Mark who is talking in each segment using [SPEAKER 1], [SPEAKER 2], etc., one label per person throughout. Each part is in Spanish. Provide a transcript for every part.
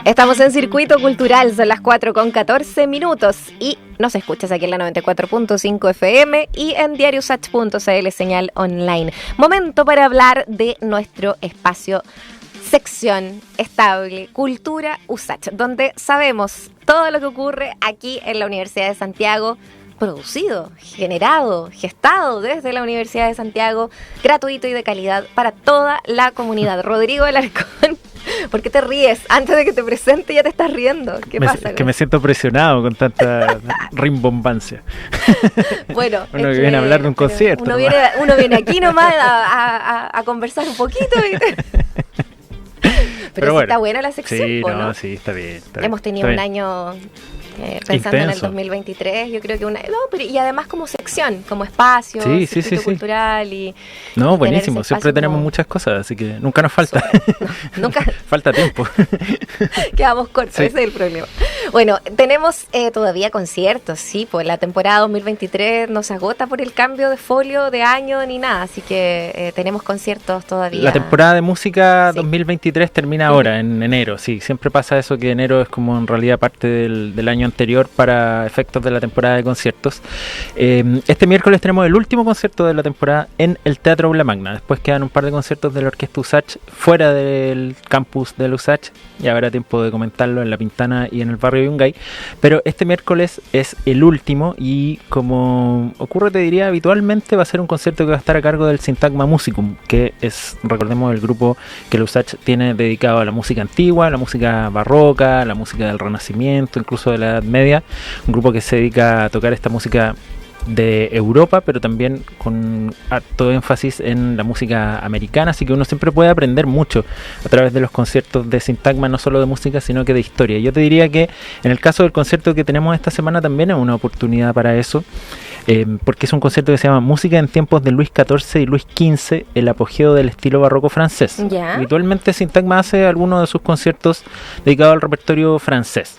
[SPEAKER 1] Estamos en Circuito Cultural, son las 4:14 y nos escuchas aquí en la 94.5 FM y en diariosach.cl, señal online. Momento para hablar de nuestro espacio, sección estable, Cultura USACH, donde sabemos todo lo que ocurre aquí en la Universidad de Santiago, producido, generado, gestado desde la Universidad de Santiago, gratuito y de calidad para toda la comunidad. Rodrigo Alarcón, ¿por qué te ríes? Antes de que te presente ya te estás riendo. ¿Qué pasa?
[SPEAKER 2] Que me siento presionado con tanta rimbombancia.
[SPEAKER 1] Bueno,
[SPEAKER 2] uno que viene a hablar de un concierto.
[SPEAKER 1] Uno viene aquí nomás a conversar un poquito. Pero
[SPEAKER 2] bueno,
[SPEAKER 1] está buena la sección,
[SPEAKER 2] sí,
[SPEAKER 1] ¿no?
[SPEAKER 2] Sí, está bien.
[SPEAKER 1] Hemos tenido un año pensando en el 2023, yo creo que y además como sección, como espacio, circuito cultural y
[SPEAKER 2] no, buenísimo, siempre tenemos muchas cosas, así que nunca nos falta.
[SPEAKER 1] Nunca
[SPEAKER 2] falta tiempo.
[SPEAKER 1] Quedamos cortos, sí. Ese es el problema. Bueno, tenemos todavía conciertos, sí, pues la temporada 2023 no se agota por el cambio de folio de año ni nada, así que tenemos conciertos todavía.
[SPEAKER 2] La temporada de música 2023 termina ahora, en enero, sí, siempre pasa eso, que enero es como en realidad parte del año anterior para efectos de la temporada de conciertos. Este miércoles tenemos el último concierto de la temporada en el Teatro Aula Magna. Después quedan un par de conciertos de la Orquesta USACH fuera del campus del USACH. Ya habrá tiempo de comentarlo en La Pintana y en el barrio Yungay. Pero este miércoles es el último y, como ocurre, te diría, habitualmente va a ser un concierto que va a estar a cargo del Sintagma Musicum, que es, recordemos, el grupo que el USACH tiene dedicado a la música antigua, la música barroca, la música del Renacimiento, incluso de la Edad Media, un grupo que se dedica a tocar esta música de Europa, pero también con harto énfasis en la música americana, así que uno siempre puede aprender mucho a través de los conciertos de Sintagma, no solo de música, sino que de historia. Yo te diría que en el caso del concierto que tenemos esta semana también es una oportunidad para eso, porque es un concierto que se llama Música en tiempos de Luis XIV y Luis XV, el apogeo del estilo barroco francés.
[SPEAKER 1] ¿Ya?
[SPEAKER 2] Habitualmente Sintagma hace algunos de sus conciertos dedicados al repertorio francés.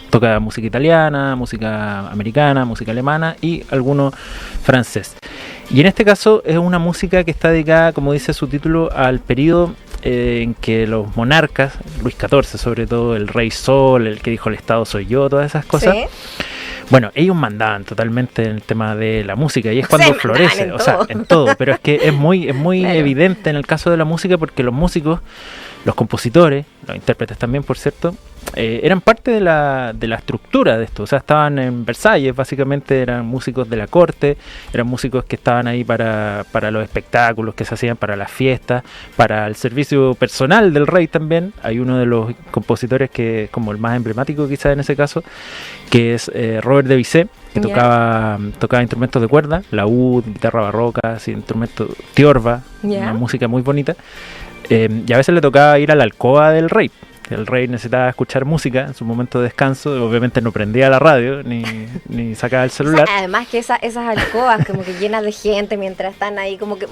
[SPEAKER 2] Toca música italiana, música americana, música alemana y alguno francés. Y en este caso es una música que está dedicada, como dice su título, al periodo en que los monarcas, Luis XIV sobre todo, el rey Sol, el que dijo el Estado soy yo, todas esas cosas. ¿Sí? Bueno, ellos mandaban totalmente en el tema de la música y es cuando florece, en todo, pero es que es muy claro, evidente en el caso de la música, porque los músicos, los compositores, los intérpretes también, por cierto, eran parte de la estructura de esto. O sea, estaban en Versalles, básicamente eran músicos de la corte, eran músicos que estaban ahí para los espectáculos que se hacían, para las fiestas, para el servicio personal del rey también. Hay uno de los compositores que es como el más emblemático quizás en ese caso, que es Robert de Bizet, que tocaba instrumentos de cuerda, laúd, guitarra barroca, instrumentos tiorba, una música muy bonita. Y a veces le tocaba ir a la alcoba del rey. El rey necesitaba escuchar música en su momento de descanso, obviamente no prendía la radio ni sacaba el celular.
[SPEAKER 1] O sea, además que esas alcobas como que llenas de gente mientras están ahí, como que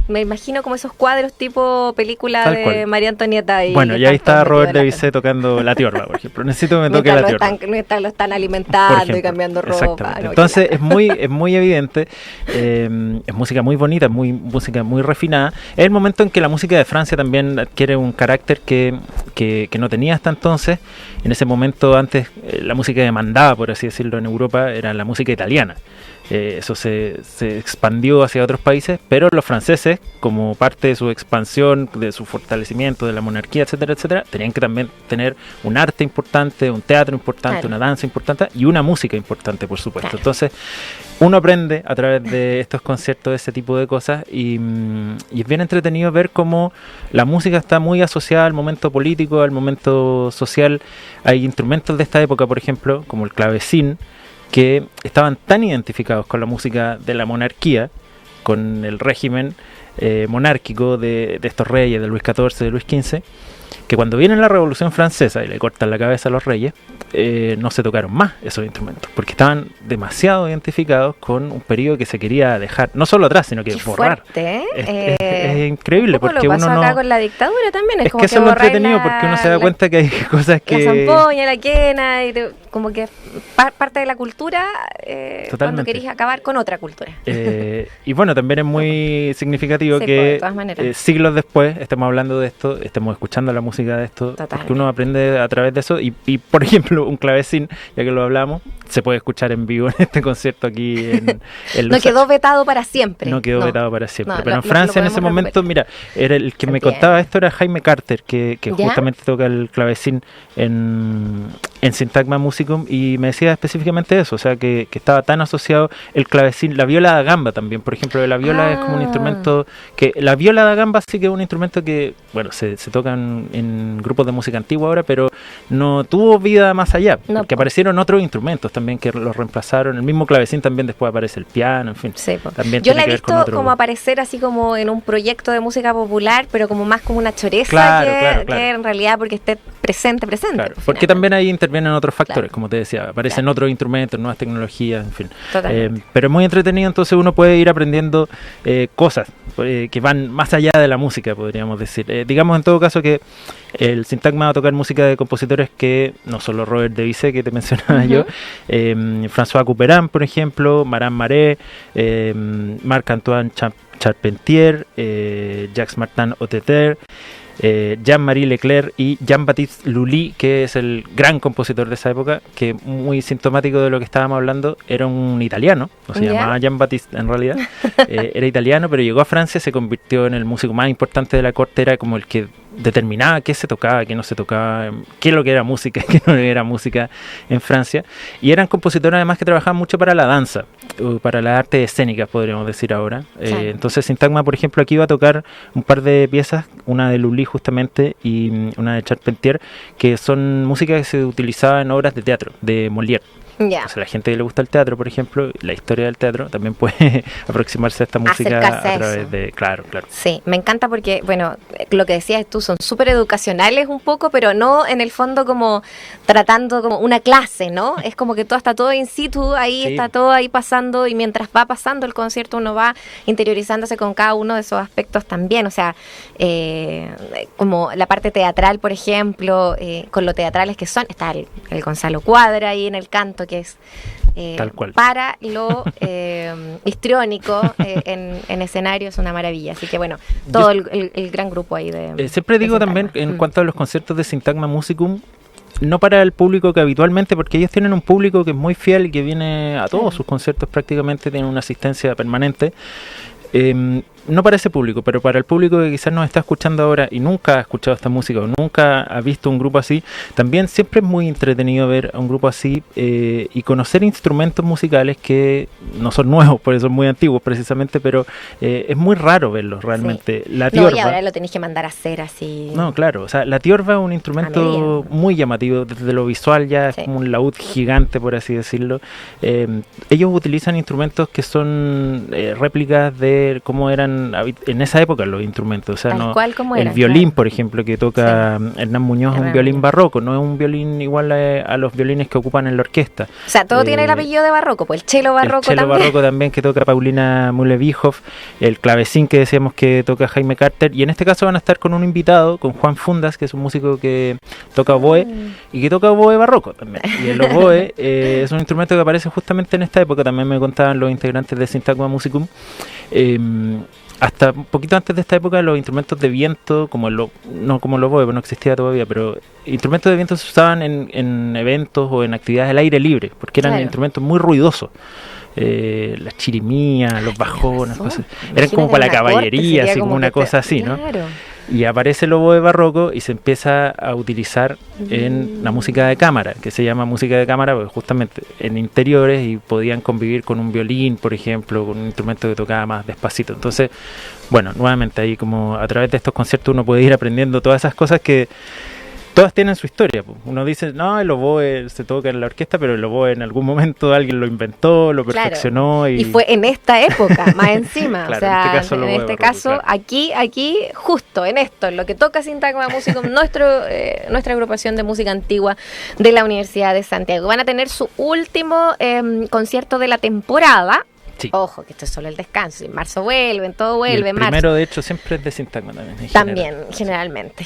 [SPEAKER 1] me imagino como esos cuadros tipo película tal de cual. María Antonieta.
[SPEAKER 2] Bueno, y ahí está Robert de Bizet tocando la tiorba, por ejemplo. Necesito que me toque la tiorba.
[SPEAKER 1] Mientras lo están alimentando y cambiando ropa.
[SPEAKER 2] No, entonces es muy evidente, es música muy bonita, música muy refinada. Es el momento en que la música de Francia también adquiere un carácter que no tenía hasta entonces. En ese momento, antes, la música que mandaba, por así decirlo, en Europa era la música italiana. Eso se expandió hacia otros países, pero los franceses, como parte de su expansión, de su fortalecimiento, de la monarquía, etcétera, etcétera, tenían que también tener un arte importante, un teatro importante, una danza importante y una música importante, por supuesto. Entonces, uno aprende a través de estos conciertos de ese tipo de cosas y es bien entretenido ver cómo la música está muy asociada al momento político, al momento social. Hay instrumentos de esta época, por ejemplo, como el clavecín, que estaban tan identificados con la música de la monarquía, con el régimen monárquico de estos reyes, de Luis XIV, de Luis XV, que cuando viene la Revolución Francesa y le cortan la cabeza a los reyes, no se tocaron más esos instrumentos, porque estaban demasiado identificados con un periodo que se quería dejar, no solo atrás, sino que borrar.
[SPEAKER 1] Fuerte,
[SPEAKER 2] es increíble, porque
[SPEAKER 1] lo pasó
[SPEAKER 2] uno
[SPEAKER 1] acá con la dictadura también.
[SPEAKER 2] Es como que eso es lo entretenido, porque uno se da cuenta que hay cosas que...
[SPEAKER 1] La zampoña, la quena, y como que parte de la cultura cuando querís acabar con otra cultura.
[SPEAKER 2] Y bueno, también es muy significativo
[SPEAKER 1] sí,
[SPEAKER 2] que
[SPEAKER 1] de todas maneras.
[SPEAKER 2] Siglos después estemos hablando de esto, estemos escuchando la música de esto, porque uno aprende a través de eso y por ejemplo, un clavecín, ya que lo hablamos, se puede escuchar en vivo en este concierto aquí en
[SPEAKER 1] No quedó vetado para siempre.
[SPEAKER 2] No quedó vetado para siempre.
[SPEAKER 1] No,
[SPEAKER 2] pero en Francia en ese momento, mira, era el que me contaba esto era Jaime Carter, que justamente toca el clavecín en Syntagma Musicum, y me decía específicamente eso, o sea, que estaba tan asociado el clavecín, la viola da gamba también, por ejemplo, la viola es como un instrumento que, la viola da gamba sí que es un instrumento que, bueno, se toca en grupos de música antigua ahora, pero no tuvo vida más allá, porque aparecieron otros instrumentos también que los reemplazaron, el mismo clavecín también después aparece el piano, en fin.
[SPEAKER 1] Sí,
[SPEAKER 2] también
[SPEAKER 1] yo la he visto como aparecer así como en un proyecto de música popular, pero como más como una choreza
[SPEAKER 2] claro.
[SPEAKER 1] que en realidad porque esté presente.
[SPEAKER 2] Claro, porque también ahí intervienen otros factores, como te decía, aparecen otros instrumentos, nuevas tecnologías, en fin. Pero es muy entretenido, entonces uno puede ir aprendiendo cosas que van más allá de la música, podríamos decir. Digamos en todo caso que el Syntagma va a tocar música de compositores que no solo Robert Debussy, que te mencionaba yo, François Couperin, por ejemplo, Maran Maré, Marc-Antoine Charpentier, Jacques Martin Oteter, Jean-Marie Leclerc y Jean-Baptiste Lully, que es el gran compositor de esa época, que muy sintomático de lo que estábamos hablando, era un italiano, no se llamaba Jean-Baptiste en realidad, era italiano, pero llegó a Francia, se convirtió en el músico más importante de la corte, era como el que determinaba qué se tocaba, qué no se tocaba, qué es lo que era música, qué no era música en Francia, y eran compositores además que trabajaban mucho para la danza, para las artes escénicas, podríamos decir ahora. Entonces Syntagma, por ejemplo, aquí va a tocar un par de piezas, una de Lully justamente y una de Charpentier, que son música que se utilizaba en obras de teatro, de Molière. Entonces la gente que le gusta el teatro, por ejemplo, la historia del teatro, también puede aproximarse a esta música a través de... Claro.
[SPEAKER 1] Sí, me encanta porque, bueno, lo que decías tú, son súper educacionales un poco, pero no en el fondo como tratando como una clase, ¿no? Es como que todo está todo in situ, ahí está todo ahí pasando, y mientras va pasando el concierto uno va interiorizándose con cada uno de esos aspectos también, o sea, como la parte teatral, por ejemplo, con lo teatrales que son, está el Gonzalo Cuadra ahí en el canto, que es
[SPEAKER 2] tal cual.
[SPEAKER 1] Para lo histriónico en escenario es una maravilla. Así que bueno, todo el gran grupo ahí de...
[SPEAKER 2] siempre digo también, en cuanto a los conciertos de Syntagma Musicum, no para el público que habitualmente, porque ellos tienen un público que es muy fiel y que viene a todos sus conciertos prácticamente, tienen una asistencia permanente. No para ese público, pero para el público que quizás nos está escuchando ahora y nunca ha escuchado esta música o nunca ha visto un grupo así, también siempre es muy entretenido ver a un grupo así y conocer instrumentos musicales que no son nuevos, por eso son muy antiguos precisamente, pero es muy raro verlos realmente. La tiorba,
[SPEAKER 1] y ahora lo tenéis que mandar a hacer así.
[SPEAKER 2] No, claro, o sea, la tiorba es un instrumento muy llamativo, desde lo visual ya es como un laúd gigante, por así decirlo. Ellos utilizan instrumentos que son réplicas de cómo eran en esa época los instrumentos, o sea, el violín, por ejemplo, que toca Hernán Muñoz, es un violín barroco, no es un violín igual a los violines que ocupan en la orquesta.
[SPEAKER 1] O sea, todo tiene el apellido de barroco, pues el cello barroco
[SPEAKER 2] también que toca Paulina Müller-Byhoff, el clavecín que decíamos que toca Jaime Carter, y en este caso van a estar con un invitado, con Juan Fundas, que es un músico que toca oboe y que toca oboe barroco también. Y el oboe es un instrumento que aparece justamente en esta época, también me contaban los integrantes de Syntagma Musicum. Hasta un poquito antes de esta época los instrumentos de viento, no como el oboe, no existía todavía, pero instrumentos de viento se usaban en eventos o en actividades al aire libre, porque eran instrumentos muy ruidosos. Las chirimías, los bajones, cosas. Eran como para la caballería, así como una cosa así, ¿no? Y aparece el oboe barroco y se empieza a utilizar en la música de cámara, que se llama música de cámara, porque justamente en interiores y podían convivir con un violín, por ejemplo, con un instrumento que tocaba más despacito. Entonces, bueno, nuevamente ahí como a través de estos conciertos uno puede ir aprendiendo todas esas cosas que todas tienen su historia. Uno dice, no, el oboe se toca en la orquesta, pero el oboe en algún momento alguien lo inventó, lo perfeccionó. Y fue
[SPEAKER 1] en esta época, más encima.
[SPEAKER 2] Claro,
[SPEAKER 1] o sea,
[SPEAKER 2] en
[SPEAKER 1] este caso, aquí, justo en esto, en lo que toca Syntagma Musicum, nuestra agrupación de música antigua de la Universidad de Santiago. Van a tener su último concierto de la temporada
[SPEAKER 2] Sí.
[SPEAKER 1] Ojo, que esto es solo el descanso. En marzo vuelven, todo vuelve.
[SPEAKER 2] Y el primero, de hecho, siempre es de Sintagma también.
[SPEAKER 1] También, generalmente.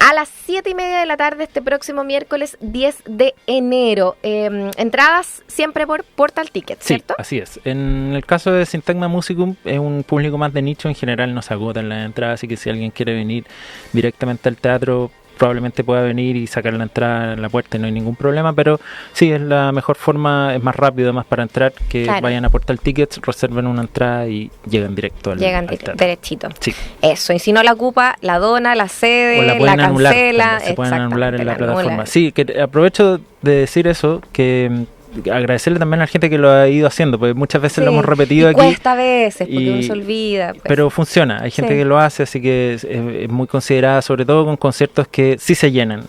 [SPEAKER 1] A las 7:30 de la tarde, este próximo miércoles 10 de enero. Entradas siempre por Portal Ticket, ¿cierto?
[SPEAKER 2] Sí, así es. En el caso de Sintagma Musicum, es un público más de nicho. En general no se agotan las entradas, así que si alguien quiere venir directamente al teatro, probablemente pueda venir y sacar la entrada en la puerta y no hay ningún problema, pero sí, es la mejor forma, es más rápido además para entrar, que vayan a Portal Tickets, reserven una entrada y llegan directo al teatro.
[SPEAKER 1] Derechito.
[SPEAKER 2] Sí.
[SPEAKER 1] Eso, y si no la ocupa, la dona, la cede,
[SPEAKER 2] la
[SPEAKER 1] cancela.
[SPEAKER 2] Se pueden anular en la plataforma. Sí, que aprovecho de decir eso, que agradecerle también a la gente que lo ha ido haciendo, porque muchas veces lo hemos repetido aquí.
[SPEAKER 1] Cuesta a veces, porque uno se olvida. Pues.
[SPEAKER 2] Pero funciona, hay gente que lo hace, así que es muy considerada, sobre todo con conciertos que sí se llenan.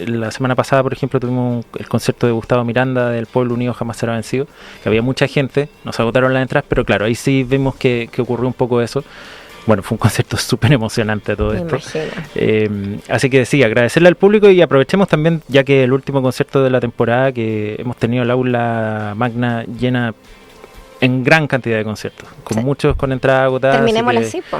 [SPEAKER 2] La semana pasada, por ejemplo, tuvimos el concierto de Gustavo Miranda del Pueblo Unido Jamás Será Vencido, que había mucha gente, nos agotaron las entradas, pero claro, ahí sí vimos que ocurrió un poco eso. Bueno, fue un concierto súper emocionante todo esto. Así que sí, agradecerle al público y aprovechemos también, ya que el último concierto de la temporada, que hemos tenido el aula magna llena en gran cantidad de conciertos, con muchos con entrada agotada.
[SPEAKER 1] Terminémosla así, po.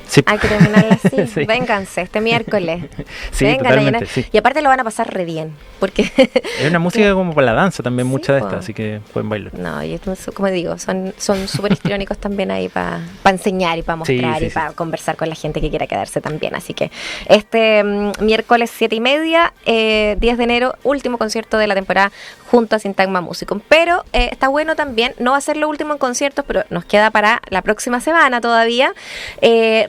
[SPEAKER 2] Sí.
[SPEAKER 1] Hay que terminarla así. Sí. Vénganse este miércoles.
[SPEAKER 2] Sí, totalmente, sí.
[SPEAKER 1] Y aparte lo van a pasar re bien, porque
[SPEAKER 2] es una música como para la danza también, mucha de estas, así que pueden bailar.
[SPEAKER 1] No, y como digo, son súper histriónicos también ahí para enseñar y para mostrar y para conversar con la gente que quiera quedarse también. Así que este miércoles 7:30, 10 de enero, último concierto de la temporada junto a Sintagma Musicum. Pero está bueno también, no va a ser lo último en conciertos, pero nos queda para la próxima semana todavía.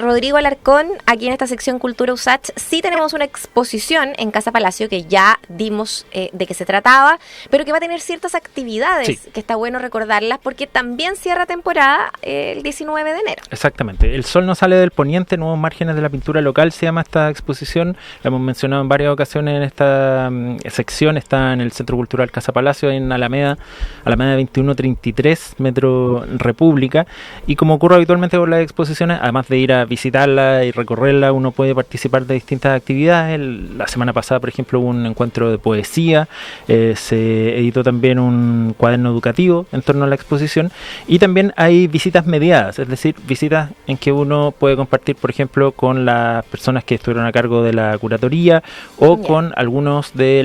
[SPEAKER 1] Rodrigo Alarcón, aquí en esta sección Cultura USACH, sí tenemos una exposición en Casa Palacio que ya dimos de qué se trataba, pero que va a tener ciertas actividades que está bueno recordarlas porque también cierra temporada el 19 de enero.
[SPEAKER 2] Exactamente. El sol no sale del poniente, nuevos márgenes de la pintura local se llama esta exposición. La hemos mencionado en varias ocasiones en esta sección. Está en el Centro Cultural Casa Palacio, en Alameda 2133, Metro República. Y como ocurre habitualmente con las exposiciones, además de ir a visitarla y recorrerla, uno puede participar de distintas actividades. La semana pasada, por ejemplo, hubo un encuentro de poesía, se editó también un cuaderno educativo en torno a la exposición y también hay visitas mediadas, es decir, visitas en que uno puede compartir, por ejemplo, con las personas que estuvieron a cargo de la curatoría o con algunos de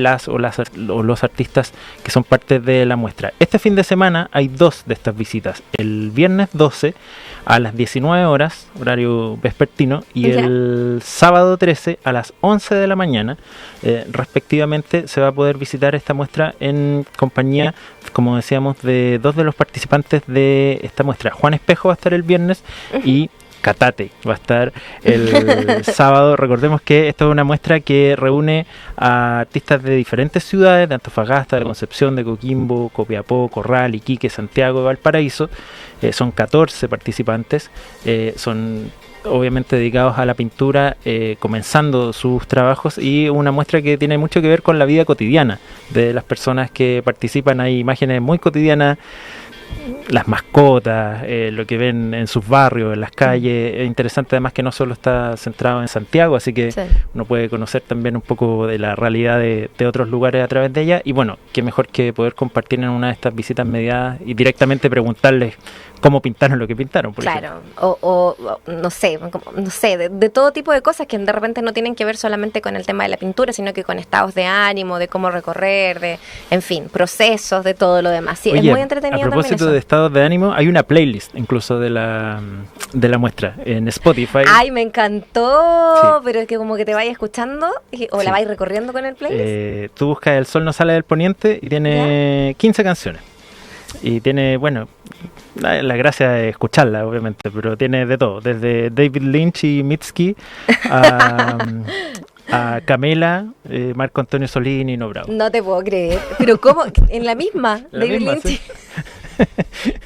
[SPEAKER 2] los artistas que son parte de la muestra. Este fin de semana hay 2 de estas visitas, el viernes 12 a las 19 horas, horario vespertino, y el sábado 13 a las 11 de la mañana, respectivamente, se va a poder visitar esta muestra en compañía, como decíamos, de 2 de los participantes de esta muestra. Juan Espejo va a estar el viernes y Catate va a estar el sábado. Recordemos que esto es una muestra que reúne a artistas de diferentes ciudades, de Antofagasta, de Concepción, de Coquimbo, Copiapó, Corral, Iquique, Santiago y Valparaíso. Son 14 participantes, son obviamente dedicados a la pintura, comenzando sus trabajos, y una muestra que tiene mucho que ver con la vida cotidiana de las personas que participan. Hay imágenes muy cotidianas, las mascotas, lo que ven en sus barrios, en las calles. Es interesante además que no solo está centrado en Santiago, así que uno puede conocer también un poco de la realidad de otros lugares a través de ella, y bueno, qué mejor que poder compartir en una de estas visitas mediadas y directamente preguntarles cómo pintaron lo que pintaron, por ejemplo.
[SPEAKER 1] O no sé, de todo tipo de cosas que de repente no tienen que ver solamente con el tema de la pintura, sino que con estados de ánimo, de cómo recorrer, en fin, procesos, de todo lo demás. Sí, oye, es muy entretenido también. A propósito
[SPEAKER 2] de estados de ánimo, hay una playlist incluso de la muestra en Spotify.
[SPEAKER 1] ¡Ay, me encantó! Pero es que como que te vayas escuchando o la vais recorriendo con el playlist.
[SPEAKER 2] Tú buscas El Sol No Sale del Poniente y tiene 15 canciones. Y tiene, bueno, la gracia es escucharla, obviamente, pero tiene de todo, desde David Lynch y Mitski a Camela, Marco Antonio Solís y Nino Bravo.
[SPEAKER 1] No te puedo creer, pero ¿cómo? ¿En la misma? David Lynch
[SPEAKER 2] sí.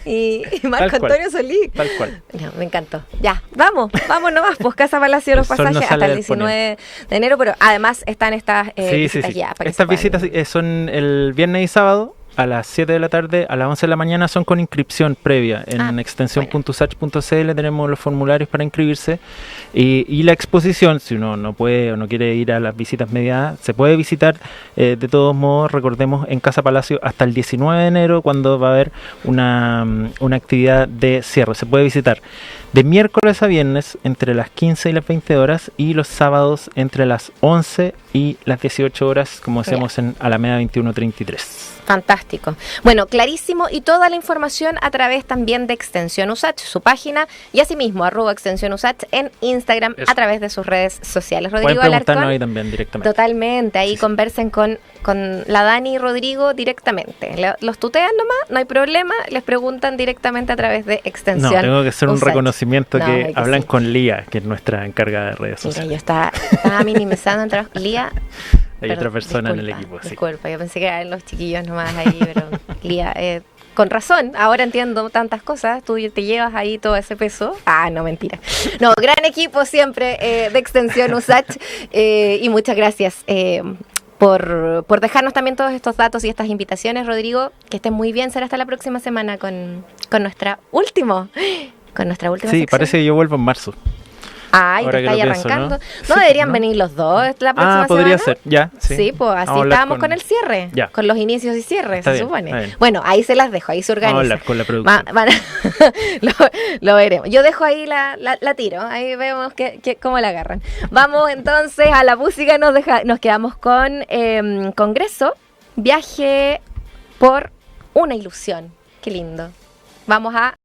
[SPEAKER 1] y Marco Antonio Solís.
[SPEAKER 2] Tal cual.
[SPEAKER 1] No, me encantó. Ya, vamos nomás, pues Casa Palacio de los Pasajes hasta el 19 de enero, pero además están estas visitas ya.
[SPEAKER 2] Estas visitas son el viernes y sábado, a las 7 de la tarde, a las 11 de la mañana son con inscripción previa. En extensión.usach.cl tenemos los formularios para inscribirse. Y la exposición, si uno no puede o no quiere ir a las visitas mediadas, se puede visitar de todos modos, recordemos, en Casa Palacio hasta el 19 de enero, cuando va a haber una actividad de cierre. Se puede visitar de miércoles a viernes entre las 15 y las 20 horas y los sábados entre las 11 y las 18 horas, como hacemos en Alameda 2133.
[SPEAKER 1] Fantástico. Bueno, clarísimo, y toda la información a través también de Extensión USACH, su página, y asimismo @Extensión USACH en Instagram. Eso. A través de sus redes sociales. Rodrigo
[SPEAKER 2] Pueden preguntarnos
[SPEAKER 1] Alarcón,
[SPEAKER 2] ahí también directamente.
[SPEAKER 1] Totalmente, ahí conversen con la Dani y Rodrigo directamente. Los tutean nomás, no hay problema, les preguntan directamente a través de Extensión.
[SPEAKER 2] No, tengo que hacer un
[SPEAKER 1] USACH.
[SPEAKER 2] reconocimiento que hablan con Lía, que es nuestra encargada de redes sociales.
[SPEAKER 1] Mira, yo estaba minimizando el trabajo. Lía...
[SPEAKER 2] Hay otra persona en el equipo.
[SPEAKER 1] Disculpa, yo pensé que eran los chiquillos nomás ahí, pero Lía, con razón, ahora entiendo tantas cosas, tú te llevas ahí todo ese peso. Ah, no, mentira. No, gran equipo siempre de Extensión USACH, y muchas gracias por dejarnos también todos estos datos y estas invitaciones, Rodrigo. Que estén muy bien, será hasta la próxima semana con nuestra última
[SPEAKER 2] Sí,
[SPEAKER 1] sección.
[SPEAKER 2] Parece que yo vuelvo en marzo.
[SPEAKER 1] Ay,
[SPEAKER 2] ahora
[SPEAKER 1] te está ahí arrancando. ¿No
[SPEAKER 2] sí,
[SPEAKER 1] deberían venir los dos la próxima
[SPEAKER 2] podría
[SPEAKER 1] semana?
[SPEAKER 2] ser, ya.
[SPEAKER 1] Sí, pues así estábamos con el cierre,
[SPEAKER 2] ya.
[SPEAKER 1] Con los inicios y cierres,
[SPEAKER 2] está
[SPEAKER 1] se
[SPEAKER 2] bien,
[SPEAKER 1] supone. Bueno, ahí se las dejo, ahí se organiza.
[SPEAKER 2] Vamos a hablar con la producción.
[SPEAKER 1] Lo veremos. Yo dejo ahí la tiro, ahí vemos cómo la agarran. Vamos entonces a la música, nos quedamos con Congreso, Viaje por una ilusión. Qué lindo. Vamos a